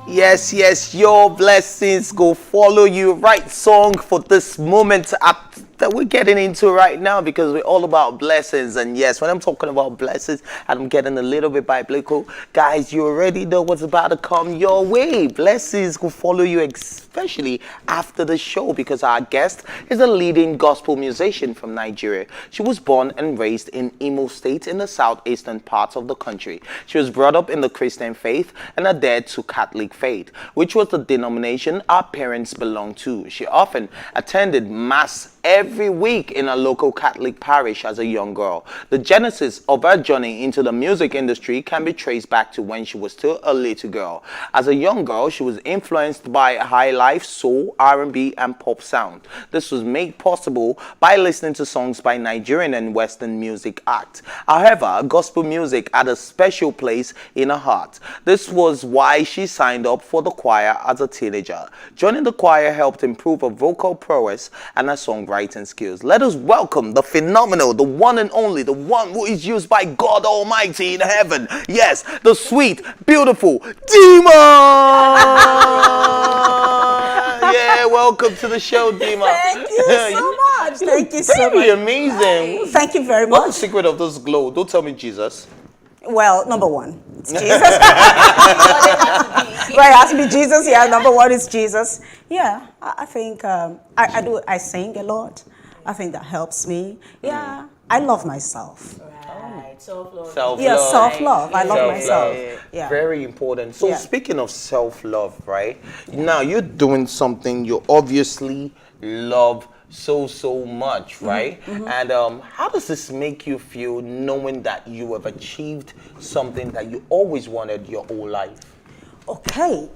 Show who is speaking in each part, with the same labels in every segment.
Speaker 1: Yes, yes, your blessings go follow you. Right song for this moment that we're getting into right now because we're all about blessings. And yes, when I'm talking about blessings and I'm getting a little bit biblical, guys, you already know what's about to come your way. Blessings will follow you, especially after the show, because our guest is a leading gospel musician from Nigeria. She was born and raised in Imo State in the southeastern parts of the country. She was brought up in the Christian faith and adhered to Catholic faith, which was the denomination our parents belonged to. She often attended Mass every week in a local Catholic parish as a young girl. The genesis of her journey into the music industry can be traced back to when she was still a little girl. As a young girl, she was influenced by high life, soul, R&B, and pop sound. This was made possible by listening to songs by Nigerian and Western music acts. However, gospel music had a special place in her heart. This was why she signed up for the choir as a teenager. Joining the choir helped improve her vocal prowess and her songwriting skills. Let us welcome the phenomenal, the one and only, the one who is used by God Almighty in heaven. Yes, the sweet, beautiful Dimma. Yeah, welcome to the show, Dimma.
Speaker 2: Thank you so much. Thank you so much.
Speaker 1: Very amazing.
Speaker 2: Thank you very much.
Speaker 1: What's the secret of this glow? Don't tell me Jesus.
Speaker 2: Well, number one, it's Jesus. Right, it has to be Jesus. Yeah, number one is Jesus. Yeah, I think I sing a lot. I think that helps me. Yeah, I love myself.
Speaker 3: Right, self-love.
Speaker 1: Self-love.
Speaker 2: Yeah, self-love. I love myself. Yeah.
Speaker 1: Very important. So
Speaker 2: Yeah.
Speaker 1: speaking of self-love, right? Now you're doing something you obviously love so much, right? And how does this make you feel knowing that you have achieved something that you always wanted your whole life?
Speaker 2: Okay.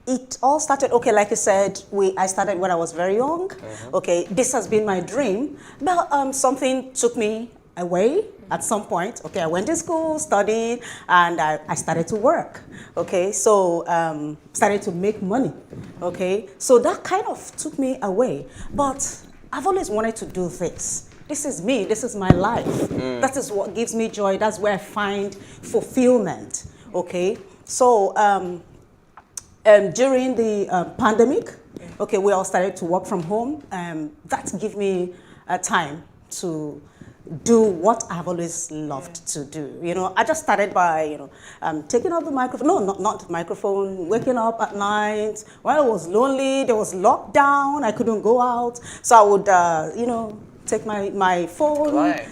Speaker 2: It all started, okay, like you said, I started when I was very young. Okay, this has been my dream, but something took me away at some point. Okay, I went to school, studied, and I started to work. Okay, so started to make money. Okay, so that kind of took me away. But I've always wanted to do this. This is me. This is my life. That is what gives me joy. That's where I find fulfillment. Okay, so during the pandemic, okay, we all started to work from home. That gave me a time to do what I've always loved to do. You know, I just started by, taking up the microphone. No, not the microphone. Waking up at night. Well, I was lonely. There was lockdown. I couldn't go out. So I would, take my phone,
Speaker 1: Right.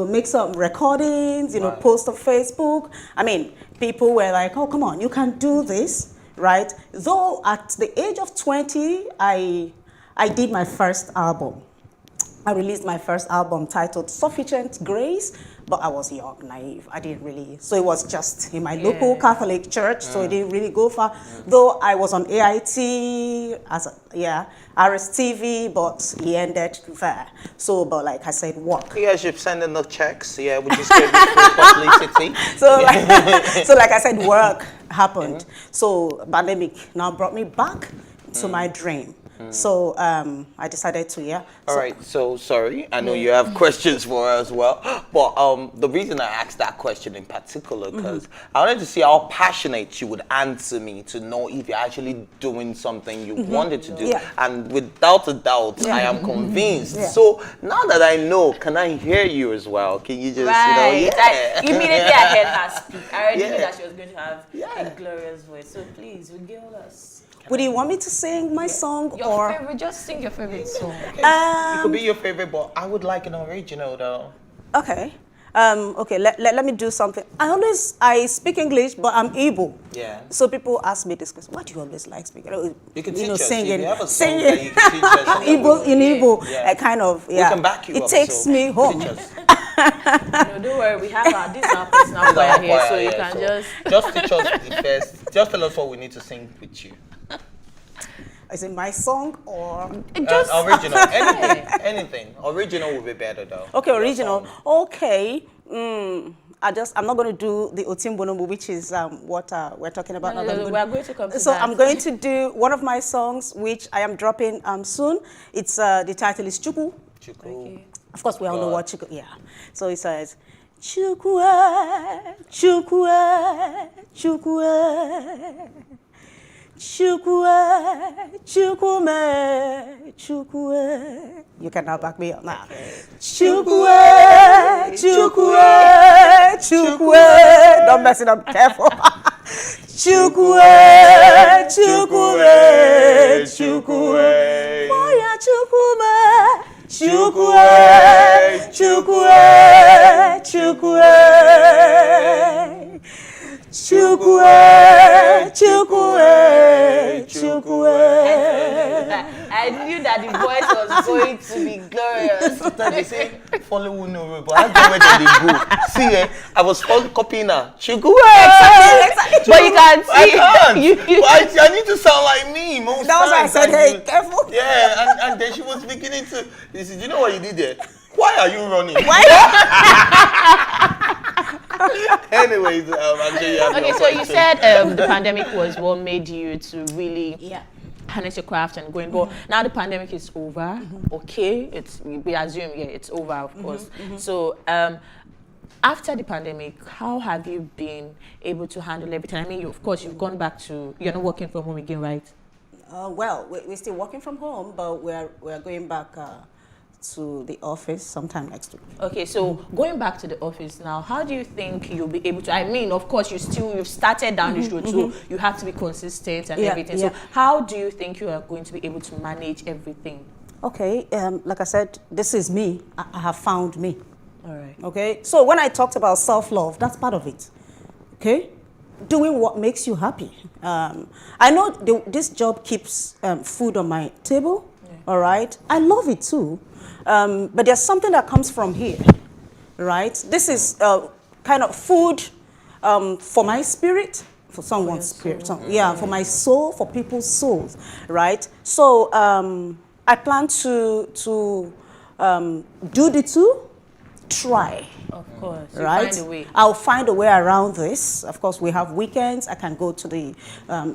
Speaker 2: make some recordings, post on Facebook. I mean, people were like, oh, come on, you can do this, right? Though at the age of 20, I did my first album. I released my first album titled Sufficient Grace, but I was young, naive. I didn't really, so it was just in my local Catholic church, so it didn't really go far. Though I was on AIT, RSTV, but he ended there. So, but like I said, work.
Speaker 1: You guys should send in the checks. Yeah, we just gave you free publicity.
Speaker 2: So, like I said, work happened. So, pandemic now brought me back to my dream. So I decided to,
Speaker 1: All right, so sorry, I know you have questions for her as well, but the reason I asked that question in particular, because I wanted to see how passionate you would answer me to know if you're actually doing something you wanted to do.
Speaker 2: Yeah.
Speaker 1: And without a doubt, I am convinced. So now that I know, can I hear you as well? Can you just,
Speaker 3: Like, immediately I heard her speak. I already knew that she was going to have a glorious voice. So please, regale us.
Speaker 2: Would you want me to sing my song
Speaker 3: Your favorite, just sing your favorite song.
Speaker 1: It could be your favorite, but I would like an original though.
Speaker 2: Okay. Okay, let me do something. I speak English, but I'm Igbo.
Speaker 1: Yeah.
Speaker 2: So people ask me this question, why do you always like speaking?
Speaker 1: You can teach us.
Speaker 2: Singing.
Speaker 1: If you have a song
Speaker 2: Singing.
Speaker 1: that you can teach us.
Speaker 2: I'm Igbo, in Igbo,
Speaker 1: Yeah.
Speaker 2: I kind of,
Speaker 1: We can back you
Speaker 2: it
Speaker 1: up,
Speaker 2: takes
Speaker 1: so
Speaker 2: me home.
Speaker 1: teach us.
Speaker 3: No, don't worry, we have this is our personal choir here, so you can
Speaker 1: just teach us the first. Just tell us what we need to sing with you.
Speaker 2: Is it my song or?
Speaker 3: just
Speaker 1: Original, anything. Original would be better though.
Speaker 2: Okay, original. Okay. I'm not going to do the Oti Mgbodo Mgbo, which is what we're talking about.
Speaker 3: No, we are going to come to
Speaker 2: So
Speaker 3: that.
Speaker 2: I'm going to do one of my songs, which I am dropping soon. It's the title is Chuku.
Speaker 1: Chuku.
Speaker 2: Of course, we all know what Chuku. Yeah. So it says, Chukwe, chukwe, chukwe. Chukwe, chukume, chukwe. You can now back me up now. Chukwe, chukwe, chukwe. Don't mess it up, careful. Chukwe, chukwe, chukwe. Moya chukume, chukwe, chukwe, chukwe. Chukwe, chukwe, chukwe.
Speaker 3: I knew that the voice was going to be glorious.
Speaker 1: Sometimes they say, follow who know, but I don't know where they go. See, I was copying her. Chukwe.
Speaker 3: Exactly. But you can't see.
Speaker 1: I can't. I need to sound like me most
Speaker 2: That was why I
Speaker 1: times.
Speaker 2: said, hey, careful.
Speaker 1: Yeah, and then she was beginning to. She said, you know what you did there? Why are you running?
Speaker 2: Why?
Speaker 1: Anyways, I'm sure you have
Speaker 3: Okay,
Speaker 1: your
Speaker 3: so you
Speaker 1: question.
Speaker 3: said the pandemic was what made you to really
Speaker 2: Yeah.
Speaker 3: harness your craft and going. But now the pandemic is over. Okay, we assume it's over, of course. So after the pandemic, how have you been able to handle everything? I mean, of course, you've gone back to, you're not working from home again, right?
Speaker 2: Well, we're still working from home, but we're going back to the office sometime next week.
Speaker 3: Okay, so going back to the office now, how do you think you'll be able to, I mean, of course, you've started down this road, so you have to be consistent and everything. So how do you think you are going to be able to manage everything?
Speaker 2: Okay, like I said, this is me. I have found me.
Speaker 3: All right.
Speaker 2: Okay, so when I talked about self-love, that's part of it. Okay, doing what makes you happy. I know this job keeps food on my table. All right, I love it too. But there's something that comes from here, right? This is kind of food for my spirit, for someone's spirit. For my soul, for people's souls, right? So I plan to do the two, try.
Speaker 3: Of course,
Speaker 2: Right?
Speaker 3: find a way.
Speaker 2: I'll find a way around this. Of course, we have weekends. I can go to the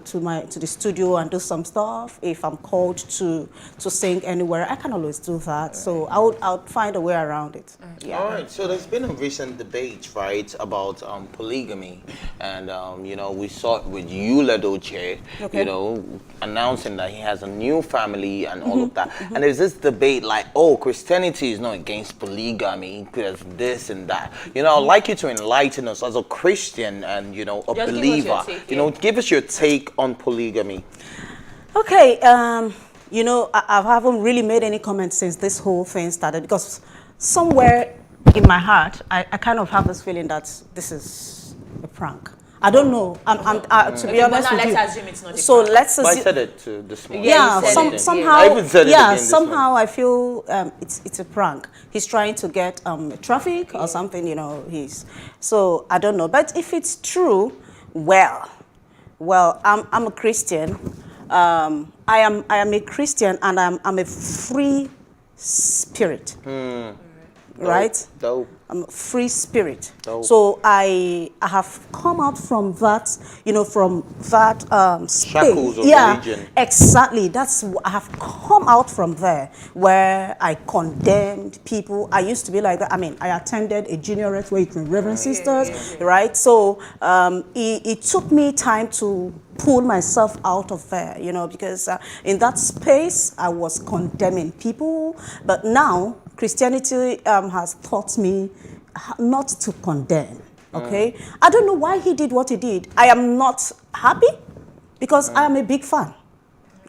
Speaker 2: to the studio and do some stuff. If I'm called to sing anywhere, I can always do that. So I'll find a way around it. Yeah.
Speaker 1: All right, so there's been a recent debate, right, about polygamy, and we saw it with Yula Doche, announcing that he has a new family and all of that. And there's this debate like, oh, Christianity is not against polygamy because this and that. I'd like you to enlighten us as a Christian and a
Speaker 3: Just
Speaker 1: believer.
Speaker 3: give us your take,
Speaker 1: Give us your take on polygamy.
Speaker 2: Okay. I haven't really made any comments since this whole thing started because somewhere in my heart, I kind of have this feeling that this is a prank. I don't know. To be honest with you.
Speaker 3: Let's assume it's not a
Speaker 2: So
Speaker 3: prank.
Speaker 2: let's
Speaker 1: But I
Speaker 2: assume.
Speaker 1: said it this morning.
Speaker 2: Yeah,
Speaker 3: you said it.
Speaker 2: somehow.
Speaker 1: I even said it again this
Speaker 2: somehow I feel it's a prank. He's trying to get traffic or something. So I don't know. But if it's true, well, I'm a Christian. I am a Christian and I'm a free spirit. Right?
Speaker 1: Dope.
Speaker 2: I'm a free spirit.
Speaker 1: Dope.
Speaker 2: So I have come out from that, from that space.
Speaker 1: Shackles of religion.
Speaker 2: Exactly. I have come out from there where I condemned people. I used to be like that. I mean, I attended a juniorate where you can reverend sisters, right? So it took me time to pull myself out of there, because in that space I was condemning people. But now Christianity has taught me not to condemn, okay? I don't know why he did what he did. I am not happy because I am a big fan,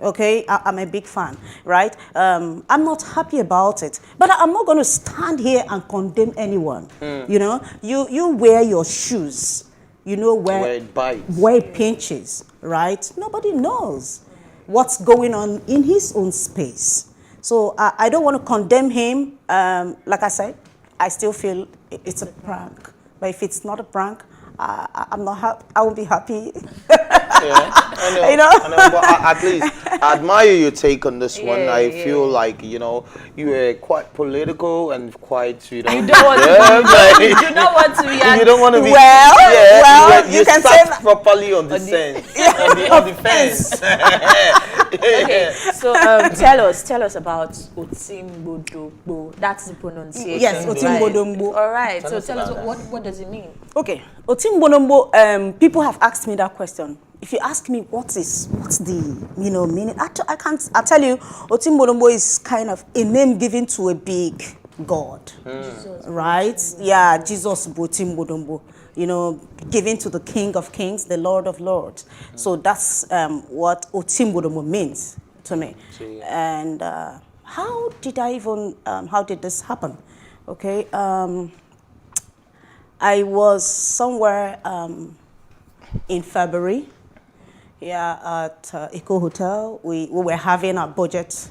Speaker 2: okay? I'm a big fan, right? I'm not happy about it, but I'm not going to stand here and condemn anyone, You wear your shoes, where
Speaker 1: it bites.
Speaker 2: where it pinches, right? Nobody knows what's going on in his own space. So I don't want to condemn him. Like I said, I still feel it's a prank. But if it's not a prank, I'm not happy. I won't be happy.
Speaker 1: I know. But at least I admire your take on this one. I feel like you were quite political and quite
Speaker 3: You don't want to be. You do not want to be.
Speaker 1: You don't want to be.
Speaker 2: you can say
Speaker 1: sat
Speaker 2: that.
Speaker 1: properly on the fence. On the fence.
Speaker 3: Okay, so tell us about Oti Mgbodo Mgbo. That's the pronunciation.
Speaker 2: Yes, Oti Mgbodo Mgbo.
Speaker 3: All right. So
Speaker 1: us
Speaker 3: tell us
Speaker 1: about
Speaker 3: what does it mean?
Speaker 2: Okay, Oti Mgbodo Mgbo. People have asked me that question. If you ask me what's the meaning, I tell you, Oti Mgbodo Mgbo is kind of a name given to a big God, right? Yeah, Jesus Oti Mgbodo Mgbo. Given to the King of Kings, the Lord of Lords. So that's what Oti Mgbodo Mgbo means to me. And how did this happen? Okay, I was somewhere in February, at Eco Hotel. We were having our budget,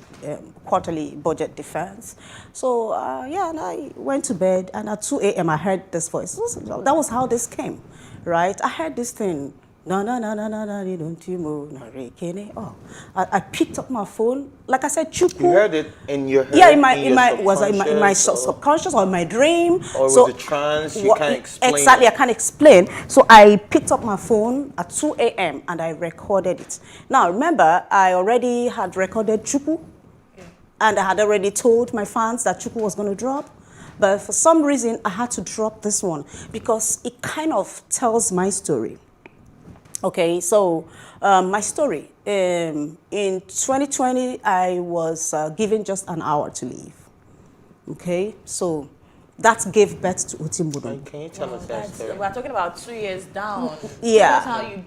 Speaker 2: quarterly budget defense. So and I went to bed, and at 2 a.m. I heard this voice. That was how this came, right? I heard this thing. No, don't you move. Oh, I picked up my phone. Like I said, Chuku.
Speaker 1: You heard it in your head?
Speaker 2: Yeah, in my subconscious or in my dream.
Speaker 1: Or was it trance? You can't explain.
Speaker 2: Exactly, I can't explain. So I picked up my phone at 2 a.m. and I recorded it. Now remember, I already had recorded Chuku, and I had already told my fans that Chuku was going to drop. But for some reason, I had to drop this one because it kind of tells my story. Okay, so my story. In 2020, I was given just an hour to leave. Okay, so that gave birth to Oti Mgbodo Mgbo.
Speaker 1: Can you tell us that story?
Speaker 3: We're talking about 2 years down.
Speaker 2: Yeah.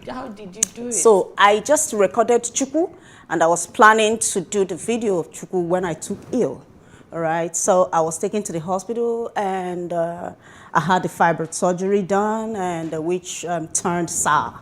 Speaker 3: How did you do it?
Speaker 2: So I just recorded Chuku, and I was planning to do the video of Chuku when I took ill. All right, so I was taken to the hospital, and I had the fibroid surgery done, and which turned sour.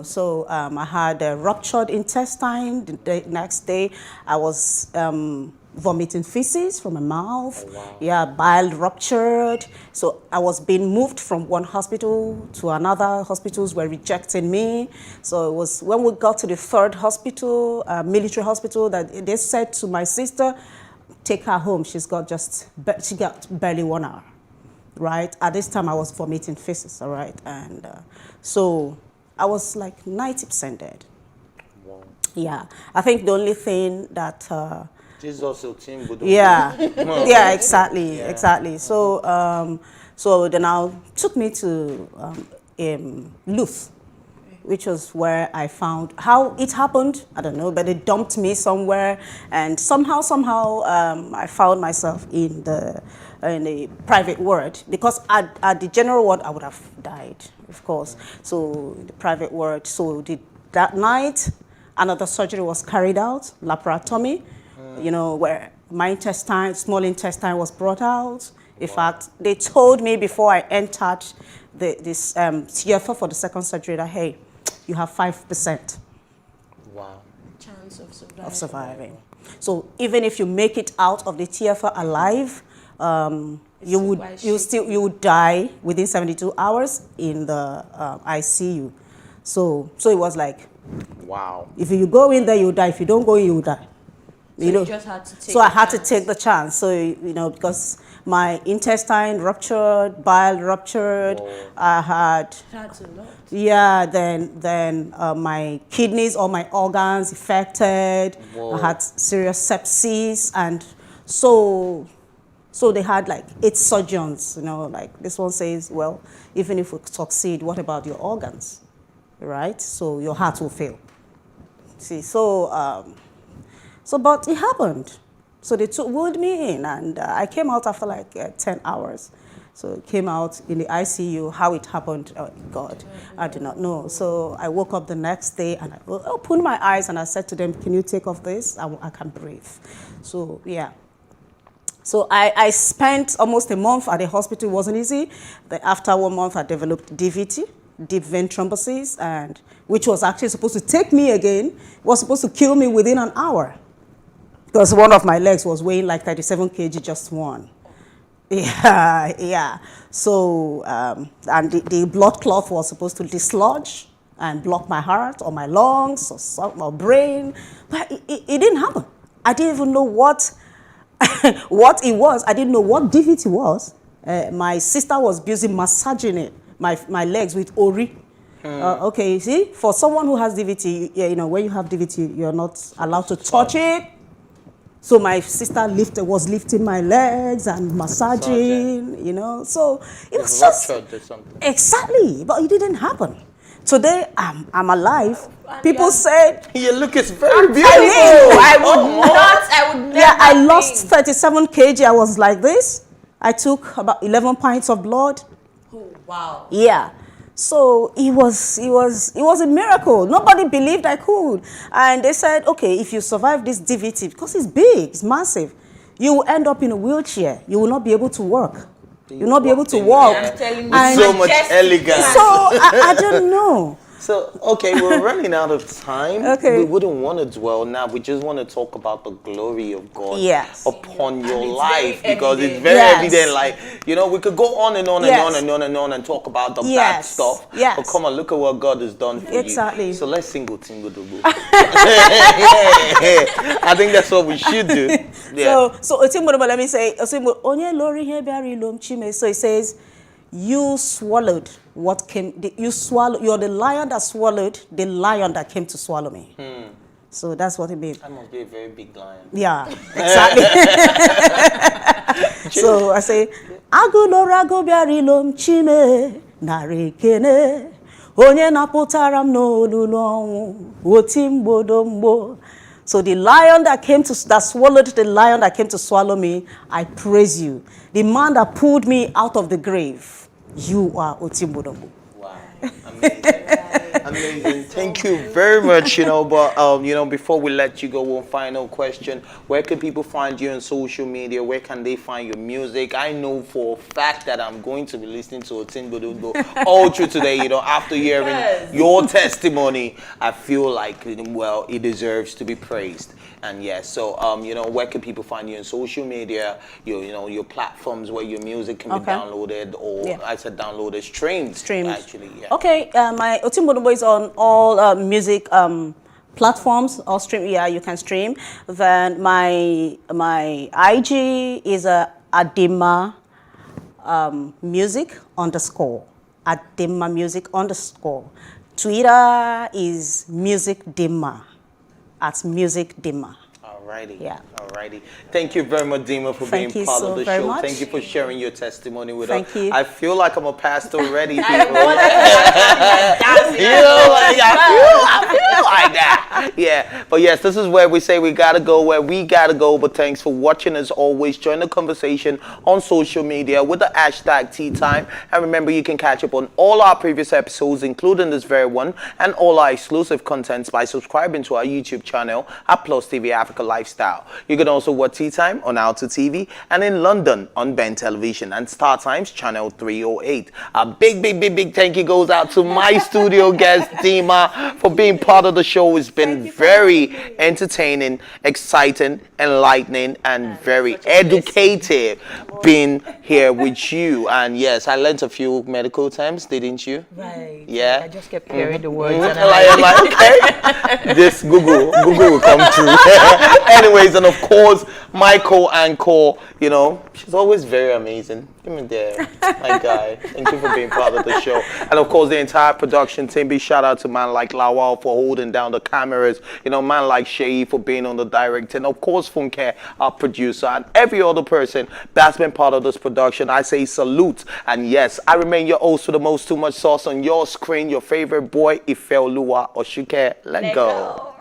Speaker 2: So I had a ruptured intestine. The next day, I was vomiting feces from my mouth.
Speaker 1: Oh, wow.
Speaker 2: Yeah, bile ruptured. So I was being moved from one hospital to another. Hospitals were rejecting me. So it was when we got to the third hospital, military hospital, that they said to my sister, take her home. She got barely 1 hour, right? At this time, I was vomiting feces, all right? And so I was like 90% dead.
Speaker 1: Wow.
Speaker 2: Yeah, I think the only thing that...
Speaker 1: Jesus Oti Mgbodo Mgbo.
Speaker 2: Yeah, exactly. So, so they now took me to Luth, which was where I found how it happened. I don't know, but they dumped me somewhere, and somehow, I found myself in the private ward, because at the general ward I would have died, of course. So the private ward. So that night, another surgery was carried out, laparotomy. Where my small intestine was brought out. In fact, they told me before I entered this theater for the second surgery that, hey, you have 5%.
Speaker 1: Wow.
Speaker 3: Chance
Speaker 2: of surviving. So even if you make it out of the theater alive, you would die within 72 hours in the ICU. So it was like,
Speaker 1: wow.
Speaker 2: If you go in there, you die. If you don't go in, you die.
Speaker 3: So you just had to take
Speaker 2: I had to take the chance. So, because my intestine ruptured, bile ruptured,
Speaker 1: Whoa.
Speaker 2: I had...
Speaker 3: That's a lot.
Speaker 2: Yeah, then my kidneys, all my organs affected.
Speaker 1: Whoa.
Speaker 2: I had serious sepsis. And so they had like 8 surgeons, like this one says, well, even if we succeed, what about your organs, right? So your heart will fail. See, but it happened. So they wheeled me in, and I came out after like 10 hours. So it came out in the ICU. How it happened, oh God, I did not know. So I woke up the next day, and I opened my eyes, and I said to them, can you take off this? I can breathe. So, yeah. So I spent almost a month at the hospital. It wasn't easy. Then after 1 month, I developed DVT, deep vein thrombosis, and which was actually supposed to take me again. It was supposed to kill me within an hour, because one of my legs was weighing like 37 kg, just one. Yeah. So, and the blood clot was supposed to dislodge and block my heart or my lungs or my brain, but it didn't happen. I didn't even know what what it was. I didn't know what DVT was. My sister was busy massaging it, my legs with Ori. Okay, you see, for someone who has DVT, yeah, you know, when you have DVT, you're not allowed to touch it. So my sister was lifting my legs and massaging, you know. So it was just
Speaker 1: Ruptured or something.
Speaker 2: exactly, but it didn't happen. Today I'm alive.
Speaker 3: And
Speaker 2: People
Speaker 3: you're-
Speaker 2: said,
Speaker 1: Your look is very beautiful.
Speaker 3: I would never.
Speaker 2: yeah, I lost
Speaker 3: think.
Speaker 2: 37 kg. I was like this. I took about 11 pints of blood.
Speaker 3: Oh, wow.
Speaker 2: Yeah. So it was a miracle. Nobody believed I could. And they said, okay, if you survive this DVT, because it's big, it's massive, you will end up in a wheelchair. You will not be able to work. You will not be able to walk.
Speaker 3: I'm telling you,
Speaker 2: And
Speaker 1: So much
Speaker 3: majestic.
Speaker 1: elegance.
Speaker 2: so I don't know.
Speaker 1: So, okay, we're running out of time.
Speaker 2: Okay.
Speaker 1: We wouldn't want to dwell now. We just want to talk about the glory of God
Speaker 2: Yes.
Speaker 1: upon your
Speaker 3: it's
Speaker 1: life,
Speaker 3: very
Speaker 1: because it's
Speaker 3: evident.
Speaker 1: very
Speaker 2: Yes.
Speaker 1: evident. Like, you know, we could go on and on and
Speaker 2: Yes.
Speaker 1: on and on and on and talk about the bad
Speaker 2: Yes.
Speaker 1: stuff.
Speaker 2: Yes.
Speaker 1: But come on, look at what God has done for
Speaker 2: Exactly.
Speaker 1: you. So let's sing Oti Mgbodo Mgbo. I think that's what we should do. Yeah.
Speaker 2: So Oti Mgbodo Mgbo, let me say, Onye lori ihe bịara ilom chime. So it says, you swallowed what came. You're the lion that swallowed the lion that came to swallow me. So that's what it means.
Speaker 1: I must be a very big lion.
Speaker 2: Yeah, exactly. So I say, Agulora bịara ilom chime narekene. Onye napụtara m n'olulu ọnwụ. Oti Mgbodo Mgbo. So the lion that swallowed the lion that came to swallow me, I praise you. The man that pulled me out of the grave, you are Oti Mgbodo Mgbo.
Speaker 1: Wow, amazing. Amazing. Thank you very much, but before we let you go, one final question. Where can people find you on social media? Where can they find your music? I know for a fact that I'm going to be listening to Oti Mgbodo Mgbo all through today, after hearing
Speaker 3: Yes.
Speaker 1: your testimony. I feel like, well, it deserves to be praised. And yes, so where can people find you on social media? Your platforms where your music can be
Speaker 2: Okay.
Speaker 1: downloaded, or
Speaker 2: Yeah.
Speaker 1: I said downloaded, streamed. Actually, yeah.
Speaker 2: Okay, my Oti Mgbodo Mgbo is on all music platforms or stream. Yeah, you can stream. Then my IG is Dimma music _ Dimma music _ Twitter is music Dimma @music Dimma.
Speaker 1: Alrighty.
Speaker 2: Yeah.
Speaker 1: Alrighty. Thank you very much, Dimma, for
Speaker 2: Thank
Speaker 1: being
Speaker 2: you
Speaker 1: part
Speaker 2: so
Speaker 1: of the
Speaker 2: very
Speaker 1: show.
Speaker 2: much.
Speaker 1: Thank you for sharing your testimony with
Speaker 2: Thank
Speaker 1: us.
Speaker 2: you.
Speaker 1: I feel like I'm a pastor already.
Speaker 3: I
Speaker 1: people. I feel like that. Yeah. But yes, this is where we say we gotta go, where we gotta go. But thanks for watching as always. Join the conversation on social media with the hashtag #TeaTime. And remember, you can catch up on all our previous episodes, including this very one, and all our exclusive contents by subscribing to our YouTube channel at Plus TV Africa Lifestyle. You can also watch Tea Time on Alto TV and in London on Ben Television and Star Times channel 308. A big thank you goes out to my studio guest Dimma for being part of the show. It's been very entertaining, exciting, enlightening, and very educative being here with you. And yes, I learned a few medical terms, didn't you?
Speaker 3: Right.
Speaker 1: Yeah.
Speaker 3: I just kept hearing the words.
Speaker 1: Mhm.
Speaker 3: And I'm
Speaker 1: Like, okay, this Google will come true. Anyways, and of course, my co-anchor, she's always very amazing. Give me there, my guy. Thank you for being part of the show. And of course, the entire production team. Big shout out to man like Lawal for holding down the cameras. Man like Shay for being on the direct. And of course, Funke, our producer, and every other person that's been part of this production. I say salute. And yes, I remain your host with the most too much sauce on your screen. Your favorite boy, Ifeoluwa Oshuke. Let go.